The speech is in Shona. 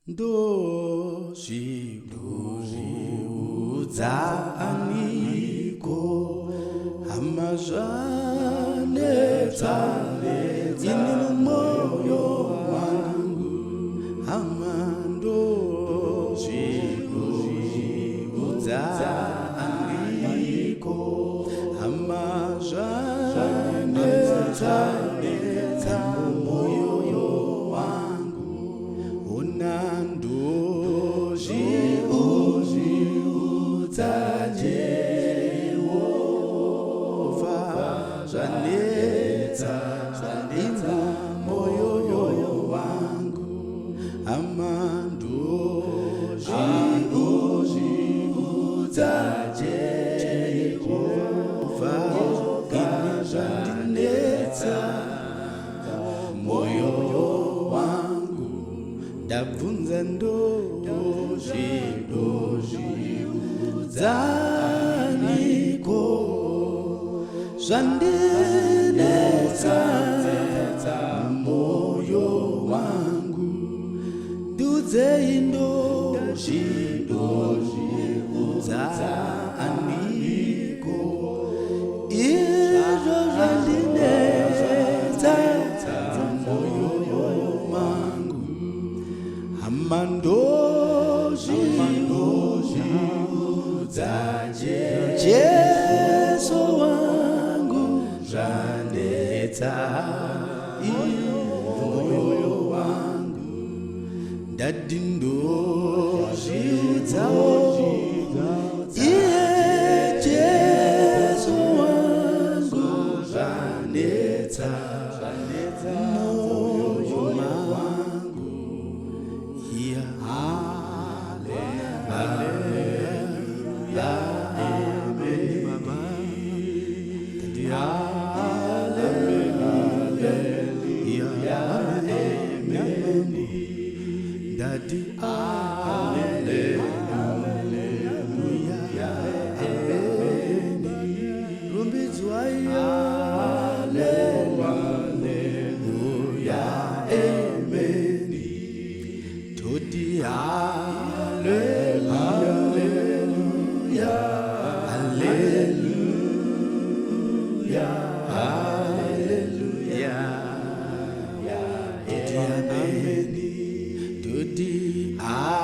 Ndojiudzaniko hamazvanetsa ini mumoyo wangu ndojiudzaniko hamazvanetsa mumoyo wangu unandojiudza Jehova zvanetsa moyo wangu amandojiudza Jehova zvandinetsa moyo wangu ndabvunza ndojiudzaniko zvandinetsa moyo wangu ndudzei ndojiudzaniko izvo zvandinetsa moyo wangu amandojiudza Jesu wangu zvanetsa moyo wangu ndati ndozviudzawo iye Jesu wangu zvanetsa moyo wangu Daddy, hallelujah, amen. Rumbidzwayo, hallelujah, amen. Toti, hallelujah, hallelujah, hallelujah, toti, amen.